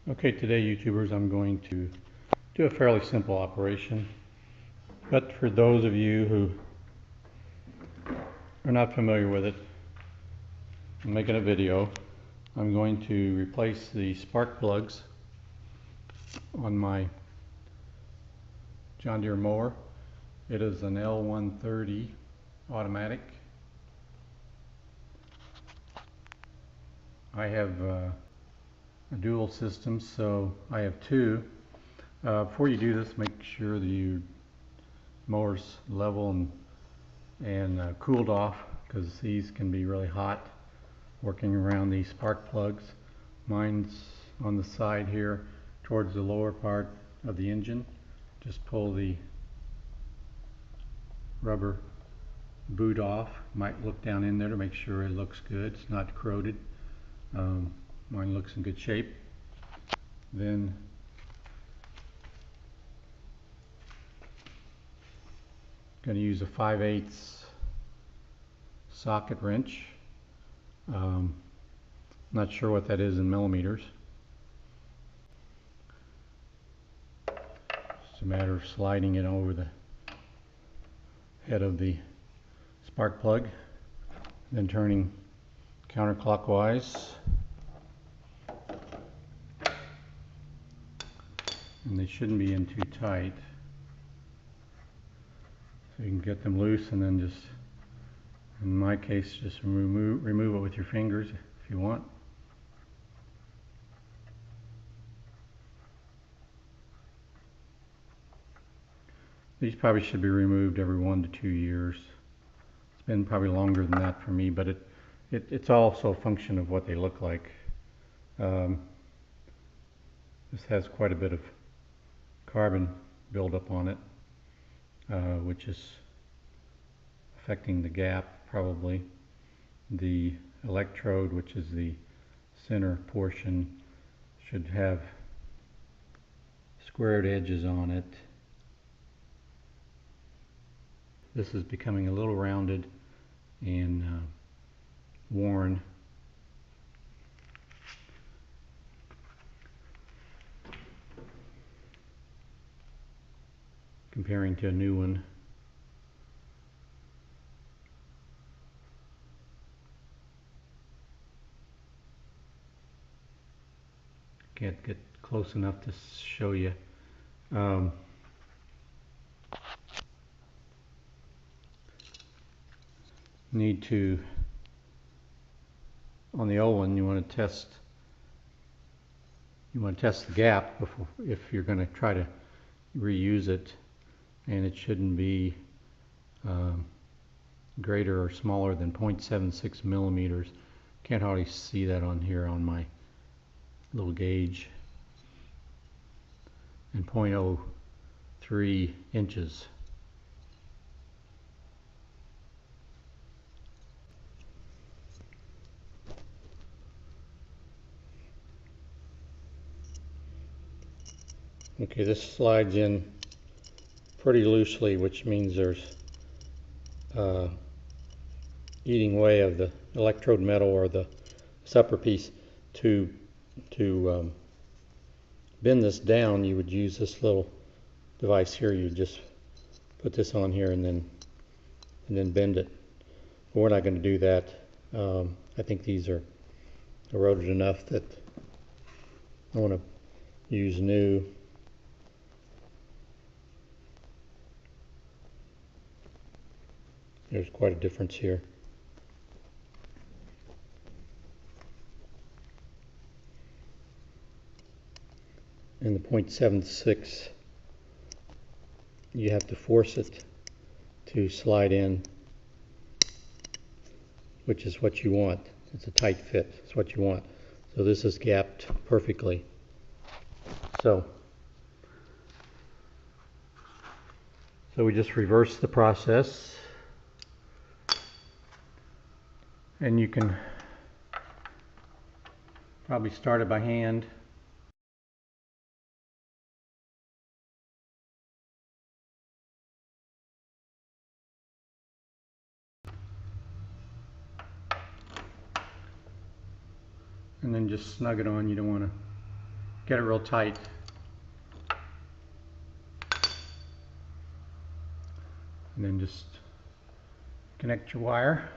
Okay, today YouTubers, I'm going to do a fairly simple operation, but for those of you who are not familiar with it, I'm making a video. I'm going to replace the spark plugs on my John Deere mower. It is an L130 automatic. I have a dual system, so I have two. Before you do this, make sure that your mower's level and cooled off, because these can be really hot working around these spark plugs. Mine's on the side here towards the lower part of the engine. Just pull the rubber boot off. Might look down in there to make sure it looks good, it's not corroded. Mine looks in good shape. Then going to use a 5/8 socket wrench. Not sure what that is in millimeters. It's a matter of sliding it over the head of the spark plug, then turning counterclockwise, and they shouldn't be in too tight, so you can get them loose, and then just, in my case, just remove it with your fingers if you want. These probably should be removed every 1 to 2 years. It's been probably longer than that for me, but it's also a function of what they look like. This has quite a bit of carbon buildup on it, which is affecting the gap probably. The electrode, which is the center portion, should have squared edges on it. This is becoming a little rounded and worn. Comparing to a new one. Can't get close enough to show you. Need to, on the old one, you want to test the gap before, if you're going to try to reuse it, and it shouldn't be greater or smaller than 0.76 millimeters. Can't hardly see that on here on my little gauge, and 0.03 inches. Okay, this slides in pretty loosely, which means there's eating away of the electrode metal or the upper piece. To bend this down, you would use this little device here. You just put this on here and then bend it. But we're not going to do that. I think these are eroded enough that I want to use new. There's quite a difference here. And the 0.76, you have to force it to slide in, which is what you want. It's a tight fit. It's what you want. So this is gapped perfectly. So we just reverse the process. And you can probably start it by hand. And then just snug it on. You don't want to get it real tight. And then just connect your wire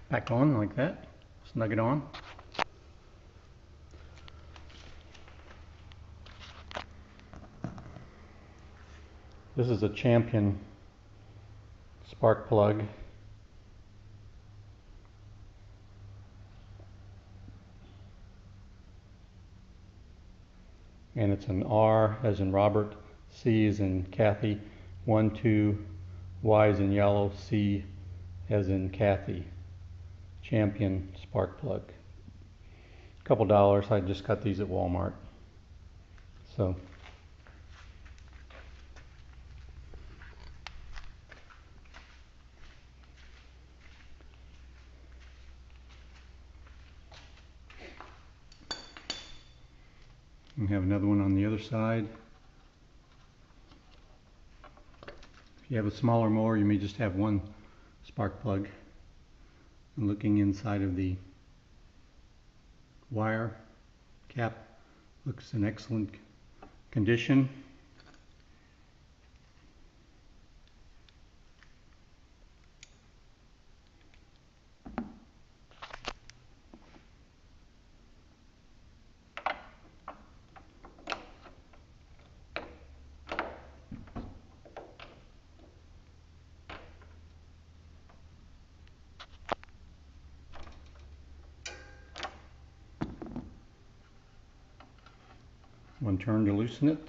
back on like that. Snug it on. This is a Champion spark plug. And it's an R as in Robert, C as in Kathy, 1, 2, Y as in yellow, C as in Kathy. Champion spark plug. A couple dollars. I just got these at Walmart. So we have another one on the other side. If you have a smaller mower, you may just have one spark plug. And looking inside of the wire cap, looks in excellent condition. One turn to loosen it.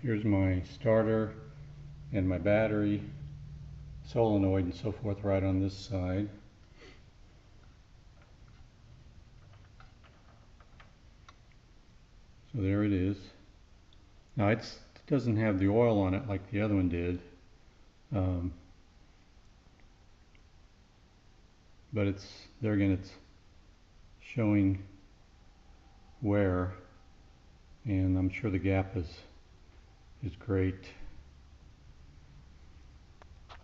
Here's my starter and my battery, solenoid and so forth right on this side. So there it is. Now it doesn't have the oil on it like the other one did. But it's there again, it's showing wear, and I'm sure the gap is great.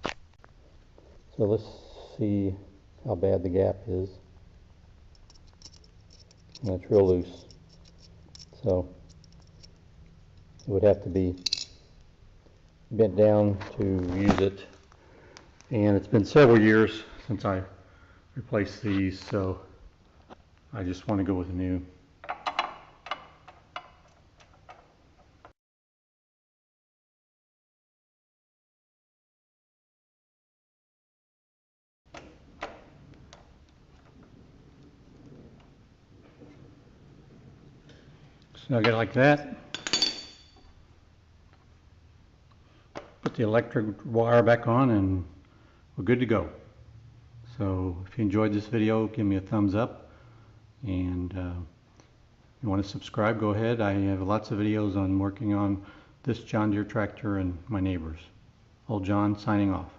So let's see how bad the gap is. And it's real loose, so it would have to be bent down to use it. And it's been several years since I replaced these, so I just want to go with a new. Snug it like that. Put the electric wire back on and we're good to go. So if you enjoyed this video, give me a thumbs up, and if you want to subscribe, go ahead. I have lots of videos on working on this John Deere tractor and my neighbors. Old John signing off.